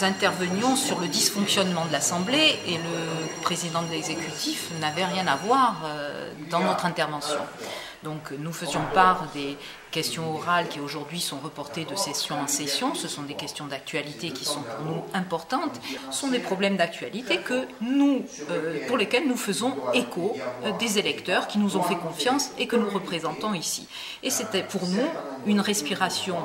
intervenions sur le dysfonctionnement de l'Assemblée et le président de l'exécutif n'avait rien à voir dans notre intervention. Donc nous faisions part des questions orales qui aujourd'hui sont reportées de session en session. Ce sont des questions d'actualité qui sont pour nous importantes. Ce sont des problèmes d'actualité pour lesquels nous faisons écho des électeurs qui nous ont fait confiance et que nous représentons ici. Et c'était pour nous une respiration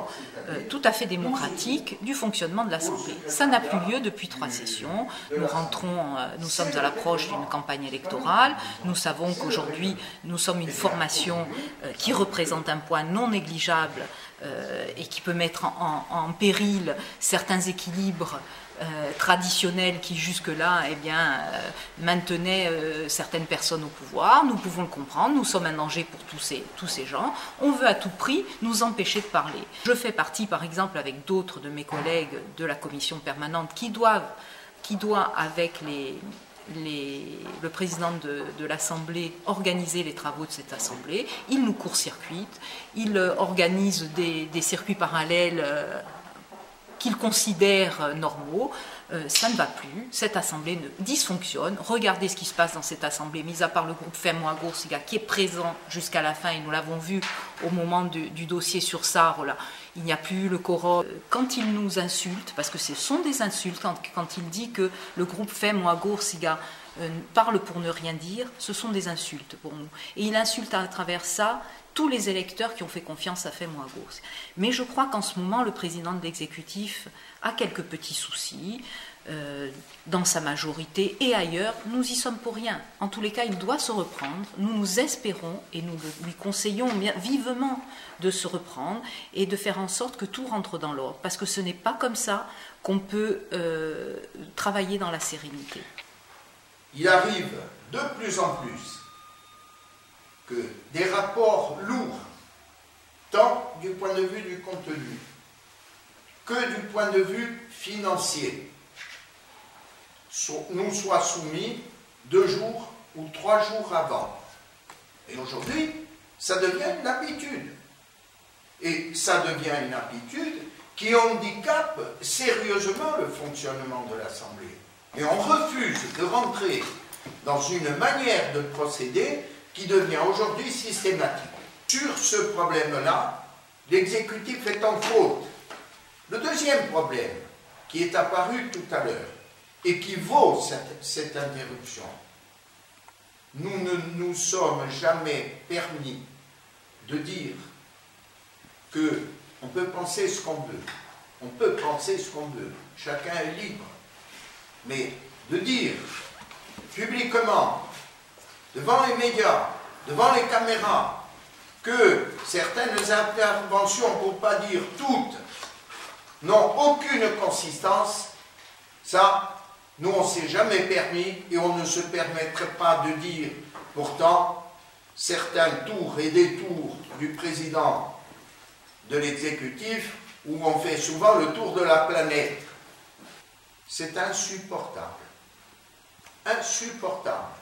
tout à fait démocratique du fonctionnement de l'Assemblée. Ça n'a plus lieu depuis 3 sessions. Nous sommes à l'approche d'une campagne électorale. Nous savons qu'aujourd'hui, nous sommes une formation qui représente un poids non négligeable et qui peut mettre en péril certains équilibres traditionnels qui jusque-là maintenaient certaines personnes au pouvoir. Nous pouvons le comprendre, nous sommes un danger pour tous ces gens. On veut à tout prix nous empêcher de parler. Je fais partie, par exemple, avec d'autres de mes collègues de la commission permanente qui doit avec le président de l'Assemblée organiser les travaux de cette Assemblée. Il nous court-circuite, il organise des circuits parallèles qu'il considère normaux. Ça ne va plus, cette Assemblée dysfonctionne. Regardez ce qui se passe dans cette Assemblée, mis à part le groupe Fem-Ouagoursiga qui est présent jusqu'à la fin, et nous l'avons vu au moment du dossier sur Sarre, là, il n'y a plus le quorum. Quand il nous insulte, parce que ce sont des insultes, quand il dit que le groupe Fem-Ouagoursiga parle pour ne rien dire, ce sont des insultes pour nous. Et il insulte à travers ça tous les électeurs qui ont fait confiance à Fem-Ouagoursiga. Mais je crois qu'en ce moment, le président de l'exécutif a quelques petits soucis dans sa majorité et ailleurs. Nous y sommes pour rien. En tous les cas, il doit se reprendre. Nous espérons et nous lui conseillons vivement de se reprendre et de faire en sorte que tout rentre dans l'ordre. Parce que ce n'est pas comme ça qu'on peut travailler dans la sérénité. Il arrive de plus en plus que des rapports lourds, tant du point de vue du contenu que du point de vue financier, nous soient soumis 2 jours ou 3 jours avant. Et aujourd'hui, ça devient une habitude. Et ça devient une habitude qui handicape sérieusement le fonctionnement de l'Assemblée. Et on refuse de rentrer dans une manière de procéder qui devient aujourd'hui systématique. Sur ce problème-là, l'exécutif est en faute. Le deuxième problème qui est apparu tout à l'heure et qui vaut cette interruption, nous ne nous sommes jamais permis de dire qu'on peut penser ce qu'on veut. On peut penser ce qu'on veut. Chacun est libre. Mais de dire publiquement, devant les médias, devant les caméras, que certaines interventions, pour ne pas dire toutes, n'ont aucune consistance, ça, nous on ne s'est jamais permis et on ne se permettrait pas de dire, pourtant, certains tours et détours du président de l'exécutif, où on fait souvent le tour de la planète. C'est insupportable. Insupportable.